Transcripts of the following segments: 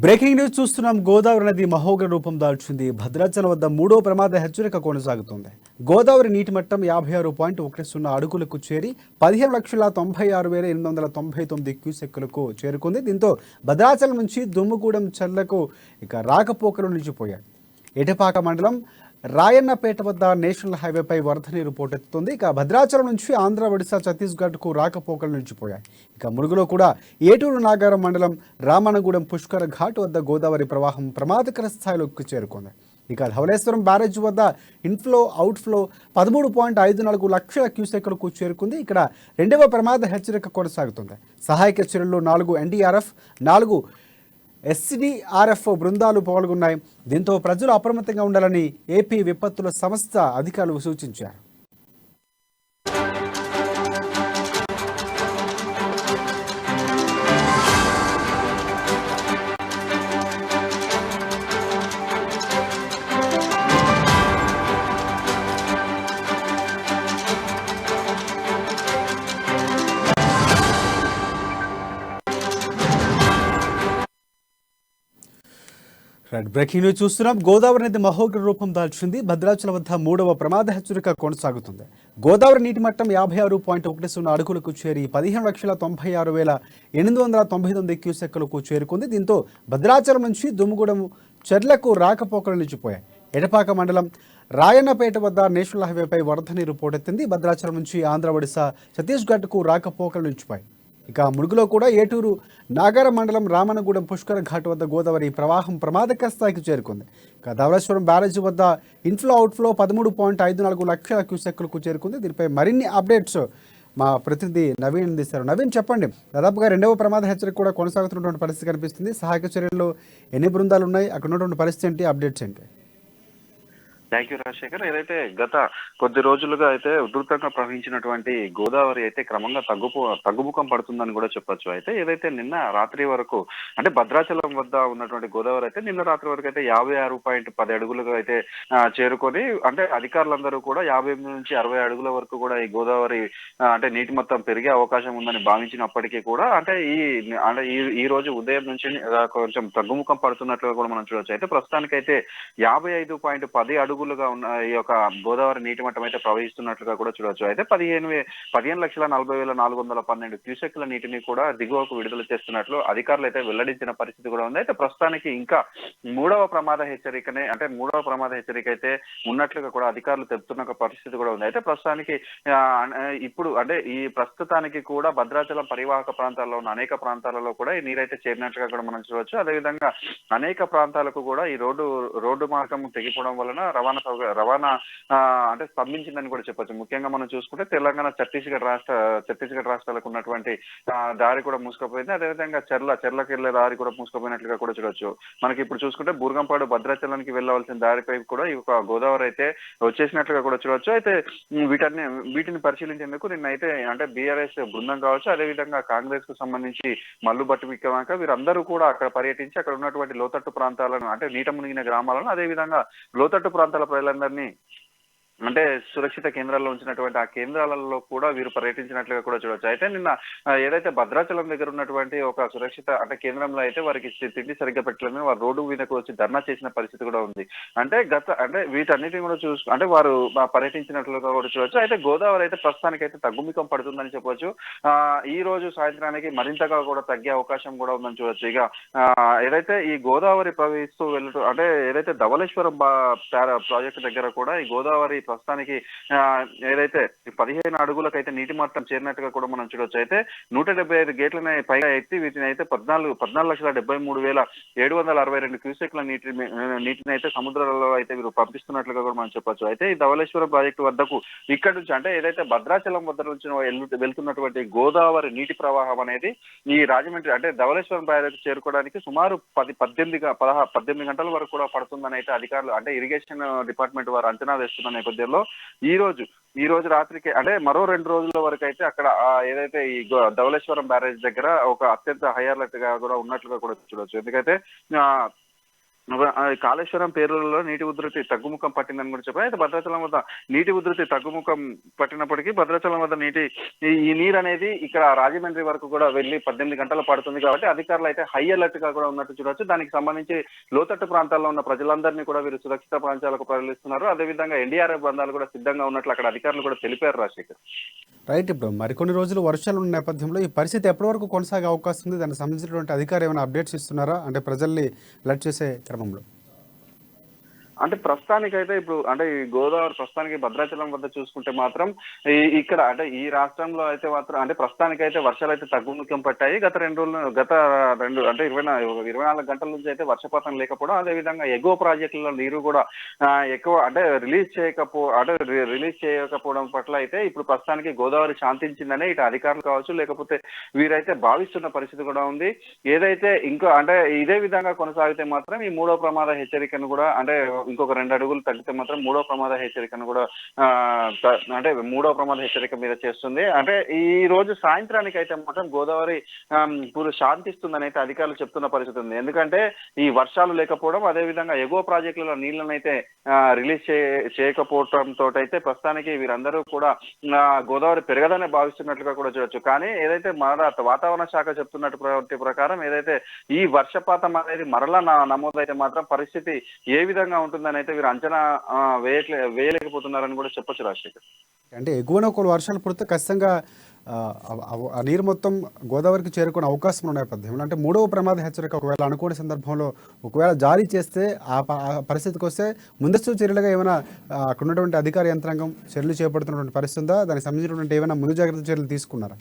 Breaking news చూస్తున్నాం. గోదావరి నది మహోగ్ర రూపం దాల్చింది. భద్రాచలం వద్ద మూడో ప్రమాద హెచ్చరిక కొనసాగుతుంది. గోదావరి నీటి మట్టం 56.10 అడుగులకు చేరి 15,96,899 క్యూసెక్కులకు చేరుకుంది. దీంతో భద్రాచలం నుంచి దుమ్ముగూడెం చెర్లకు ఇక రాకపోకలు నిలిచిపోయాయి. ఎటపాక మండలం రాయన్నపేట వద్ద నేషనల్ హైవేపై వరద నీరు పోటెత్తుతుంది. ఇక భద్రాచలం నుంచి ఆంధ్ర, ఒడిశా, ఛత్తీస్గఢ్కు రాకపోకలు నిలిచిపోయాయి. ఇక ములుగులో కూడా ఏటూరు నాగారం మండలం రామన్నగూడెం పుష్కర ఘాట్ వద్ద గోదావరి ప్రవాహం ప్రమాదకర స్థాయిలోకి చేరుకుంది. ఇక ధవళేశ్వరం బ్యారేజ్ వద్ద ఇన్ఫ్లో అవుట్ఫ్లో 13.54 లక్షల క్యూసెక్కులకు చేరుకుంది. ఇక్కడ రెండవ ప్రమాద హెచ్చరిక కొనసాగుతుంది. సహాయక చర్యల్లో 4 ఎన్డీఆర్ఎఫ్, 4 ఎస్డీఆర్ఎఫ్ బృందాలు పాల్గొన్నాయి. దీంతో ప్రజలు అప్రమత్తంగా ఉండాలని ఏపీ విపత్తుల సంస్థ అధికారులు సూచించారు. బ్రేకింగ్ న్యూస్ చూస్తున్నాం. గోదావరి నది మహోగ్ర రూపం దాల్చింది. భద్రాచలం వద్ద మూడవ ప్రమాద హెచ్చరిక కొనసాగుతుంది. గోదావరి నీటి మట్టం 56.10 అడుగులకు చేరి 15,96,899 క్యూసెక్కులకు చేరుకుంది. దీంతో భద్రాచలం నుంచి దుమ్ముగూడెం చెర్లకు రాకపోకలు నిలిచిపోయాయి. ఎటపాక మండలం రాయన్నపేట వద్ద నేషనల్ హైవేపై వరద నీరు పోటెత్తింది. భద్రాచలం నుంచి ఆంధ్ర, ఒడిశా, ఛత్తీస్గఢ్కు రాకపోకలు నిలిచిపోయాయి. ఇక ములుగులో కూడా ఏటూరు నాగారం మండలం రామన్నగూడెం పుష్కర ఘాట్ వద్ద గోదావరి ప్రవాహం ప్రమాదకర స్థాయికి చేరుకుంది. ఇక ధవళేశ్వరం బ్యారేజ్ వద్ద ఇన్ఫ్లో అవుట్ఫ్లో 13.54 లక్షల క్యూసెక్కులకు చేరుకుంది. దీనిపై మరిన్ని అప్డేట్స్ మా ప్రతినిధి నవీన్ అందిస్తారు. నవీన్, చెప్పండి. దాదాపుగా రెండవ ప్రమాద హెచ్చరిక కూడా కొనసాగుతున్నటువంటి పరిస్థితి కనిపిస్తుంది. సహాయక చర్యల్లో ఎన్ని బృందాలు ఉన్నాయి, అక్కడ ఉన్నటువంటి పరిస్థితి ఏంటి, అప్డేట్స్ ఏంటి? Thank you Rajasekhar. ఏదైతే గత కొద్ది రోజులుగా అయితే ఉధృతంగా ప్రవహించినటువంటి గోదావరి అయితే క్రమంగా తగ్గుముఖం పడుతుందని కూడా చెప్పొచ్చు. అయితే ఏదైతే నిన్న రాత్రి వరకు అంటే భద్రాచలం వద్ద ఉన్నటువంటి గోదావరి అయితే నిన్న రాత్రి వరకు అయితే 56.10 అడుగులుగా అయితే చేరుకొని అంటే అధికారులందరూ కూడా 58 నుంచి 60 అడుగుల వరకు కూడా ఈ గోదావరి అంటే నీటి మొత్తం పెరిగే అవకాశం ఉందని భావించినప్పటికీ కూడా అంటే ఈ రోజు ఉదయం నుంచి కొంచెం తగ్గుముఖం పడుతున్నట్లుగా కూడా మనం చూడొచ్చు. అయితే ప్రస్తుతానికైతే 55.10 అడుగులుగా ఉన్న ఈ యొక్క గోదావరి నీటి మట్టం అయితే ప్రవహిస్తున్నట్లుగా కూడా చూడవచ్చు. అయితే 15,40,412 క్యూసెక్ల నీటిని కూడా దిగువకు విడుదల చేస్తున్నట్లు అధికారులు అయితే వెల్లడించిన పరిస్థితి కూడా ఉంది. అయితే ప్రస్తుతానికి ఇంకా మూడవ ప్రమాద హెచ్చరిక అయితే ఉన్నట్లుగా కూడా అధికారులు తెలుపుతున్న పరిస్థితి కూడా ఉంది. అయితే ప్రస్తుతానికి ఇప్పుడు అంటే ఈ ప్రస్తుతానికి కూడా భద్రాచలం పరివాహక ప్రాంతాల్లో ఉన్న అనేక ప్రాంతాలలో కూడా ఈ నీరైతే చేరినట్లుగా కూడా మనం చూడవచ్చు. అదేవిధంగా అనేక ప్రాంతాలకు కూడా ఈ రోడ్డు మార్గం తెగిపోవడం వలన రవాణా అంటే స్తంభించిందని కూడా చెప్పొచ్చు. ముఖ్యంగా మనం చూసుకుంటే తెలంగాణ, ఛత్తీస్గఢ్ రాష్ట్రాలకు ఉన్నటువంటి దారి కూడా మూసుకుపోయింది. అదేవిధంగా చెర్లకు వెళ్లే దారి కూడా మూసుకుపోయినట్లుగా కూడా చూడొచ్చు. మనకి ఇప్పుడు చూసుకుంటే బూర్గంపాడు, భద్రాచలానికి వెళ్ళవలసిన దారిపై కూడా ఈ యొక్క గోదావరి అయితే వచ్చేసినట్లుగా కూడా చూడొచ్చు. అయితే వీటిని పరిశీలించేందుకు నిన్నైతే అంటే బీఆర్ఎస్ బృందం కావచ్చు, అదేవిధంగా కాంగ్రెస్ కు సంబంధించి మల్లు భట్టి విక్రమార్క వీరందరూ కూడా అక్కడ పర్యటించి అక్కడ ఉన్నటువంటి లోతట్టు ప్రాంతాలను అంటే నీట మునిగిన గ్రామాలను, అదేవిధంగా లోతట్టు ప్రాంతాల ప్రజలందరినీ అంటే సురక్షిత కేంద్రాల్లో ఉంచినటువంటి ఆ కేంద్రాలలో కూడా వీరు పర్యటించినట్లుగా కూడా చూడవచ్చు. అయితే నిన్న ఏదైతే భద్రాచలం దగ్గర ఉన్నటువంటి ఒక సురక్షిత అంటే కేంద్రంలో అయితే వారికి తిండి సరిగ్గా పెట్టలేదని వారు రోడ్డు మీదకు వచ్చి ధర్నా చేసిన పరిస్థితి కూడా ఉంది. అంటే వీటన్నిటిని కూడా అంటే వారు పర్యటించినట్లుగా కూడా చూడవచ్చు. అయితే గోదావరి అయితే ప్రస్తుతానికి అయితే తగ్గుముఖం పడుతుందని చెప్పవచ్చు. ఈ రోజు సాయంత్రానికి మరింతగా కూడా తగ్గే అవకాశం కూడా ఉందని చూడవచ్చు. ఇక ఏదైతే ఈ గోదావరి ప్రవహిస్తూ వెళ్ళటం అంటే ఏదైతే ధవళేశ్వరం ప్రాజెక్టు దగ్గర కూడా ఈ గోదావరి ప్రస్తుతానికి ఏదైతే 15 అడుగులకైతే నీటి మట్టం చేరినట్టుగా కూడా మనం చూడొచ్చు. అయితే 175 గేట్లని పైగా ఎత్తి వీటిని అయితే 14,73,762 క్యూసెక్ల నీటిని అయితే సముద్రాలలో అయితే వీరు పంపిస్తున్నట్లుగా కూడా మనం చెప్పొచ్చు. అయితే ఈ ధవళేశ్వరం ప్రాజెక్టు వద్దకు ఇక్కడ నుంచి అంటే ఏదైతే భద్రాచలం వద్ద నుంచి వెళ్తున్నటువంటి గోదావరి నీటి ప్రవాహం అనేది ఈ రాజమండ్రి అంటే ధవళేశ్వరం ప్రాజెక్టు చేరుకోవడానికి సుమారు 18 గంటల వరకు కూడా పడుతుందని అయితే అధికారులు అంటే ఇరిగేషన్ డిపార్ట్మెంట్ వారు అంచనా వేస్తున్న నేపథ్యంలో ఈ రోజు రాత్రికి అంటే మరో 2 రోజుల వరకు అయితే అక్కడ ఏదైతే ఈ ధవళేశ్వరం బ్యారేజ్ దగ్గర ఒక అత్యంత హై అలర్ట్ గా కూడా ఉన్నట్లుగా కూడా చూడవచ్చు. ఎందుకంటే కాళేశ్వరం పేరులలో నీటి ఉధృతి తగ్గుముఖం పట్టిందని కూడా చెప్పారు. అయితే భద్రాచలం వద్ద నీటి ఉధృతి తగ్గుముఖం పట్టినప్పటికీ భద్రాచలం వద్ద ఈ నీరు అనేది ఇక్కడ రాజమండ్రి వరకు కూడా వెళ్ళి 18 గంటలు పడుతుంది కాబట్టి అధికారులు అయితే హై అలర్ట్ గా కూడా ఉన్నట్టు చూడొచ్చు. దానికి సంబంధించి లోతట్టు ప్రాంతాల్లో ఉన్న ప్రజలందరినీ కూడా వీరు సురక్షిత ప్రాంతాలకు తరలిస్తున్నారు. అదేవిధంగా ఎన్డీఆర్ఎఫ్ బృందాలు కూడా సిద్ధంగా ఉన్నట్లు అక్కడ అధికారులు కూడా తెలిపారు. రాజశేఖర్, రైట్. ఇప్పుడు మరికొన్ని రోజులు వర్షాలు ఉన్న నేపథ్యంలో ఈ పరిస్థితి ఎప్పటి వరకు కొనసాగే అవకాశం ఉంది? దానికి సంబంధించినటువంటి అధికారులు ఏమైనా అప్డేట్స్ ఇస్తున్నారా, అంటే ప్రజల్ని అలర్ట్ చేసే క్రమంలో? అంటే ప్రస్తుతానికైతే ఇప్పుడు అంటే ఈ గోదావరి ప్రస్తుతానికి భద్రాచలం వద్ద చూసుకుంటే మాత్రం ఇక్కడ అంటే ఈ రాష్ట్రంలో అయితే మాత్రం అంటే ప్రస్తుతానికైతే వర్షాలు అయితే తగ్గుముఖం పట్టాయి. గత రెండు అంటే 24 గంటల నుంచి అయితే వర్షపాతం లేకపోవడం, అదేవిధంగా ఎగువ ప్రాజెక్టులలో నీరు కూడా ఎక్కువ అంటే రిలీజ్ చేయకపోవడం పట్ల అయితే ఇప్పుడు ప్రస్తుతానికి గోదావరి శాంతించిందనే ఇటు అధికారులు కావచ్చు లేకపోతే వీరైతే భావిస్తున్న పరిస్థితి కూడా ఉంది. ఏదైతే ఇంకా అంటే ఇదే విధంగా కొనసాగితే మాత్రం ఈ మూడో ప్రమాద హెచ్చరికను కూడా అంటే ఇంకొక 2 అడుగులు తగ్గితే మాత్రం మూడో ప్రమాద హెచ్చరికను కూడా అంటే మూడో ప్రమాద హెచ్చరిక మీద చేస్తుంది. అంటే ఈ రోజు సాయంత్రానికి అయితే మాత్రం గోదావరి శాంతిస్తుందని అయితే అధికారులు చెప్తున్న పరిస్థితి ఉంది. ఎందుకంటే ఈ వర్షాలు లేకపోవడం, అదేవిధంగా ఎగువ ప్రాజెక్టులలో నీళ్లను అయితే రిలీజ్ చేయకపోవడంతో అయితే ప్రస్తుతానికి వీరందరూ కూడా గోదావరి పెరగదని భావిస్తున్నట్లుగా కూడా చూడొచ్చు. కానీ ఏదైతే వాతావరణ శాఖ చెప్తున్నటువంటి ప్రకారం ఏదైతే ఈ వర్షపాతం అనేది మరలా నమోదైతే మాత్రం పరిస్థితి ఏ విధంగా ఉంటుందని అయితే వీరు అంచనా వేయలేకపోతున్నారని కూడా చెప్పొచ్చు. రాజశేఖర్, అంటే ఎగువన ఒక వర్షాలు పడితే ఖచ్చితంగా ఆ నీరు మొత్తం గోదావరికి చేరుకునే అవకాశం ఉన్న నేపథ్యంలో అంటే మూడవ ప్రమాద హెచ్చరిక ఒకవేళ అనుకోని సందర్భంలో ఒకవేళ జారీ చేస్తే ఆ పరిస్థితికి వస్తే ముందస్తు చర్యలుగా ఏమైనా అక్కడ ఉన్నటువంటి అధికార యంత్రాంగం చర్యలు చేపడుతున్నటువంటి పరిస్థితి ఉందా? దానికి సంబంధించినటువంటి ఏమైనా ముందు జాగ్రత్త చర్యలు తీసుకున్నారా?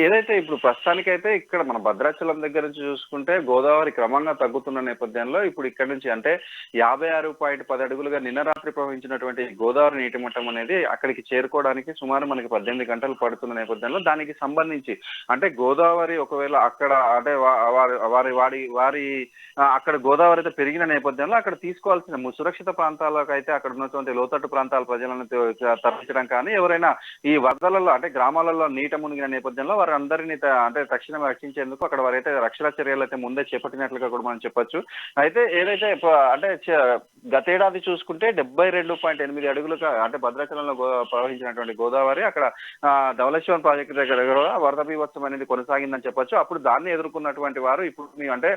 ఏదైతే ఇప్పుడు ప్రస్తుతానికైతే ఇక్కడ మన భద్రాచలం దగ్గర నుంచి చూసుకుంటే గోదావరి క్రమంగా తగ్గుతున్న నేపథ్యంలో ఇప్పుడు ఇక్కడ నుంచి అంటే 56.10 అడుగులుగా నిన్న రాత్రి ప్రవహించినటువంటి గోదావరి నీటి మట్టం అనేది అక్కడికి చేరుకోవడానికి సుమారు మనకి 18 గంటలు పడుతున్న నేపథ్యంలో దానికి సంబంధించి అంటే గోదావరి ఒకవేళ అక్కడ అంటే వారి అక్కడ గోదావరి అయితే పెరిగిన నేపథ్యంలో అక్కడ తీసుకోవాల్సిన సురక్షిత ప్రాంతాలకు అయితే అక్కడ ఉన్నటువంటి లోతట్టు ప్రాంతాల ప్రజలను తరలించడం కానీ ఎవరైనా ఈ వరదలలో అంటే గ్రామాలలో నీట మునిగిన నేపథ్యంలో వారందరినీ అంటే తక్షణం రక్షించేందుకు అక్కడ వారైతే రక్షణ చర్యలు అయితే ముందే చేపట్టినట్లుగా కూడా మనం చెప్పొచ్చు. అయితే ఏదైతే అంటే గతేడాది చూసుకుంటే 72.8 అడుగులుగా అంటే భద్రాచలంలో ప్రవహించినటువంటి గోదావరి అక్కడ ధవళేశ్వరం ప్రాజెక్టు దగ్గర వరద బీభత్సం అనేది కొనసాగిందని చెప్పొచ్చు. అప్పుడు దాన్ని ఎదుర్కొన్నటువంటి వారు ఇప్పుడు అంటే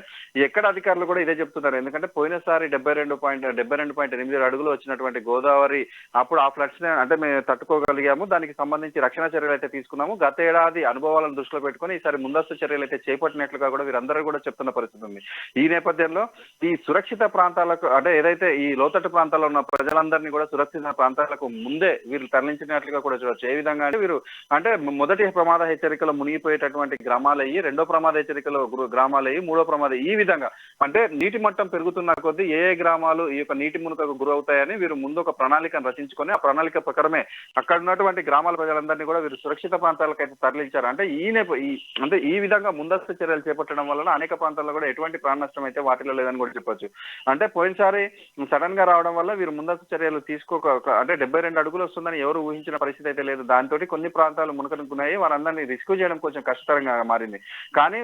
ఎక్కడ అధికారులు కూడా ఇదే చెప్తున్నారు. ఎందుకంటే పోయినసారి 72.8 అడుగులు వచ్చినటువంటి గోదావరి అప్పుడు ఆ ఫ్లడ్స్ అంటే మేము తట్టుకోగలిగాము, దానికి సంబంధించి రక్షణ చర్యలు అయితే తీసుకున్నాము. గత ఏడాది అనుభవాలను దృష్టిలో పెట్టుకుని ఈసారి ముందస్తు చర్యలు అయితే చేపట్టినట్లుగా కూడా వీరందరూ కూడా చెప్తున్న పరిస్థితి ఉంది. ఈ నేపథ్యంలో ఈ సురక్షిత ప్రాంతాలకు అంటే ఏదైతే ఈ లోతట్టు ప్రాంతాల్లో ఉన్న ప్రజలందరినీ కూడా సురక్షిత ప్రాంతాలకు ముందే వీరు తరలించినట్లుగా కూడా చూడవచ్చు. ఏ విధంగా అంటే వీరు అంటే మొదటి ప్రమాద హెచ్చరికలో మునిగిపోయేటటువంటి గ్రామాలయ్యి, రెండో ప్రమాద హెచ్చరికలో గ్రామాలయ్యి, మూడో ప్రమాద ఈ విధంగా అంటే నీటి మట్టం పెరుగుతున్న కొద్దీ ఏ గ్రామాలు ఈ యొక్క నీటి మునకకు గురవుతాయని వీరు ముందు ఒక ప్రణాళికను రచించుకొని ఆ ప్రణాళిక ప్రకారమే అక్కడ ఉన్నటువంటి గ్రామాల ప్రజలందరినీ కూడా వీరు సురక్షిత ప్రాంతాలకు అయితే తరలించారు. అంటే ఈ విధంగా ముందస్తు చర్యలు చేపట్టడం వలన అనేక ప్రాంతాల్లో కూడా ఎటువంటి ప్రాణ నష్టం అయితే వాటిలో లేదని కూడా చెప్పొచ్చు. అంటే పోయినసారి సడన్ గా రావడం వల్ల వీరు ముందస్తు చర్యలు అంటే 72 అడుగులు వస్తుందని ఎవరు ఊహించిన పరిస్థితి అయితే లేదు. దాంతో కొన్ని ప్రాంతాలు మునకనుకున్నాయి, వారందరినీ రెస్క్యూ చేయడం కొంచెం కష్టతరంగా మారింది. కానీ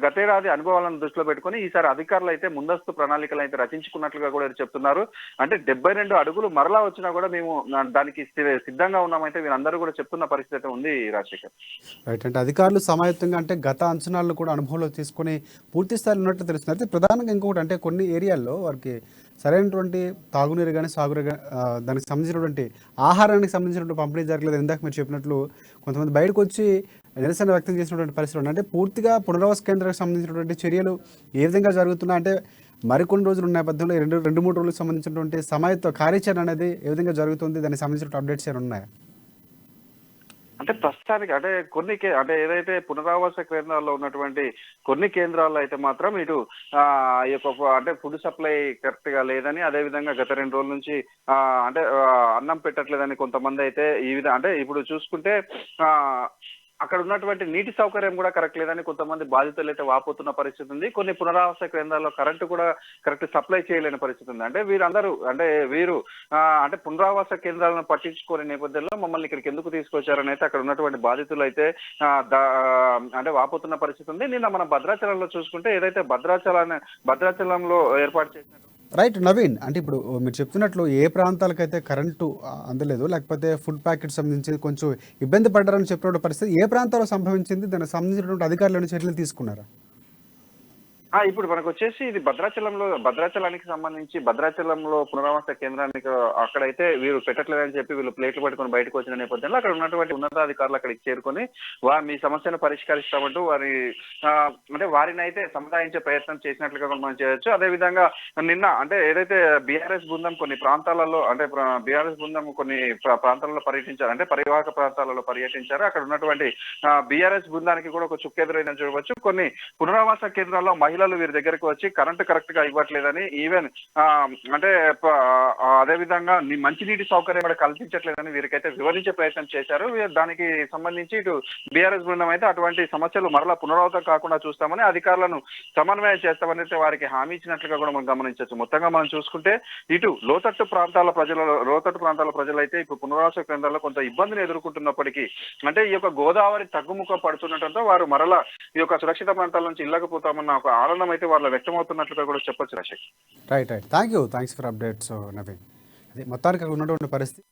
గతేడాది అనుభవాలను దృష్టిలో పెట్టుకుని ఈసారి అధికారులు అయితే ముందస్తు ప్రణాళికలు అయితే రచించుకున్నట్లుగా కూడా చెప్తున్నారు. అంటే 72 అడుగులు మరలా వచ్చినా కూడా మేము దానికి సిద్ధంగా ఉన్నామైతే వీరందరూ కూడా చెప్తున్న పరిస్థితి అయితే ఉంది. రాజశేఖర్, రైట్. అంటే అధికారులు సమాయత్తంగా అంటే గత అంచనాలను కూడా అనుభవంలో తీసుకొని పూర్తి స్థాయిలో ఉన్నట్టు తెలుస్తుంది. అయితే ప్రధానంగా ఇంకొకటి అంటే కొన్ని ఏరియాల్లో వారికి సరైనటువంటి తాగునీరు కానీ సాగునీరు కానీ దానికి సంబంధించినటువంటి ఆహారానికి సంబంధించినటువంటి పంపిణీ జరగలేదు. ఇందాక మీరు చెప్పినట్లు కొంతమంది బయటకు వచ్చి నిరసన వ్యక్తం చేసినటువంటి పరిస్థితులు అంటే పూర్తిగా పునరావాస కేంద్రానికి సంబంధించినటువంటి చర్యలు ఏ విధంగా జరుగుతున్నాయి అంటే మరికొన్ని రోజులు ఉన్న నేపథ్యంలో 2-3 రోజులకు సంబంధించినటువంటి సమాయత్త కార్యాచరణ అనేది ఏ విధంగా జరుగుతుంది, దానికి సంబంధించిన అప్డేట్స్ ఏమైనా ఉన్నాయా? అంటే ప్రస్తుతానికి అంటే అంటే ఏదైతే పునరావాస కేంద్రాల్లో ఉన్నటువంటి కొన్ని కేంద్రాల్లో అయితే మాత్రం ఇటు ఈ యొక్క అంటే ఫుడ్ సప్లై కరెక్ట్ గా లేదని, అదే విధంగా గత 2 రోజుల నుంచి అంటే అన్నం పెట్టట్లేదని కొంతమంది అయితే ఈ విధంగా అంటే ఇప్పుడు చూసుకుంటే అక్కడ ఉన్నటువంటి నీటి సౌకర్యం కూడా కరెక్ట్ లేదని కొంతమంది బాధితులు అయితే వాపోతున్న పరిస్థితి ఉంది. కొన్ని పునరావాస కేంద్రాల్లో కరెంటు కూడా కరెక్ట్ సప్లై చేయలేని పరిస్థితి ఉంది. అంటే వీరందరూ వీరు అంటే పునరావాస కేంద్రాలను పట్టించుకోని నేపథ్యంలో మమ్మల్ని ఇక్కడికి ఎందుకు తీసుకొచ్చారని అయితే అక్కడ ఉన్నటువంటి బాధితులు అయితే అంటే వాపోతున్న పరిస్థితి ఉంది. నిన్న మనం భద్రాచలంలో చూసుకుంటే ఏదైతే భద్రాచలంలో ఏర్పాటు చేసిన రైట్ నవీన్, అంటే ఇప్పుడు మీరు చెప్తున్నట్లు ఏ ప్రాంతాలకైతే కరెంటు అందలేదు, లేకపోతే ఫుడ్ ప్యాకెట్ సంబంధించి కొంచెం ఇబ్బంది పడ్డారని చెప్పిన పరిస్థితి ఏ ప్రాంతాల్లో సంభవించింది, దానికి సంబంధించినటువంటి అధికారులను చర్యలు తీసుకున్నారా? ఇప్పుడు మనకు వచ్చేసి ఇది భద్రాచలానికి సంబంధించి భద్రాచలంలో పునరావాస కేంద్రానికి అక్కడైతే వీరు పెట్టట్లేదని చెప్పి వీళ్ళు ప్లేట్లు పట్టుకొని బయటకు వచ్చిన నేపథ్యంలో అక్కడ ఉన్నటువంటి ఉన్నతాధికారులు అక్కడికి చేరుకొని మీ సమస్యను పరిష్కరిస్తామంటూ వారిని అయితే సముదాయించే ప్రయత్నం చేసినట్లుగా మనం చేయొచ్చు. అదేవిధంగా నిన్న అంటే ఏదైతే బీఆర్ఎస్ బృందం కొన్ని ప్రాంతాలలో బీఆర్ఎస్ బృందం కొన్ని ప్రాంతాలలో పర్యటించారు, అంటే పరివాహక ప్రాంతాలలో పర్యటించారు. అక్కడ ఉన్నటువంటి బీఆర్ఎస్ బృందానికి కూడా ఒక చుక్కెదురైందని చూడవచ్చు. కొన్ని పునరావాస కేంద్రాల్లో మహిళలు వీరి దగ్గరకు వచ్చి కరెంటు కరెక్ట్ గా ఇవ్వట్లేదని, ఈవెన్ అదే విధంగా మంచినీటి సౌకర్యం కూడా కల్పించట్లేదని వీరికైతే వివరించే ప్రయత్నం చేశారు. దానికి సంబంధించి ఇటు బీఆర్ఎస్ బృందం అయితే అటువంటి సమస్యలు మరలా పునరావృతం కాకుండా చూస్తామని అధికారులను సమన్వయం చేస్తామని అయితే వారికి హామీ ఇచ్చినట్లుగా కూడా మనం గమనించవచ్చు. మొత్తంగా మనం చూసుకుంటే ఇటు లోతట్టు ప్రాంతాల ప్రజలు అయితే ఇప్పుడు పునరావాస కేంద్రాల్లో కొంత ఇబ్బందిని ఎదుర్కొంటున్నప్పటికీ, అంటే ఈ యొక్క గోదావరి తగ్గుముఖం పడుతుండటంతో వారు మరలా ఈ యొక్క సురక్షిత ప్రాంతాల నుంచి ఇళ్ళకపోతామన్న ఒక ఆనందం అయితే వాళ్ళు వ్యక్తమవుతున్నట్లుగా కూడా చెప్పొచ్చు రాశి. Right thanks for updates Naveen. అదే మొత్తానికి అక్కడ ఉన్నటువంటి పరిస్థితి.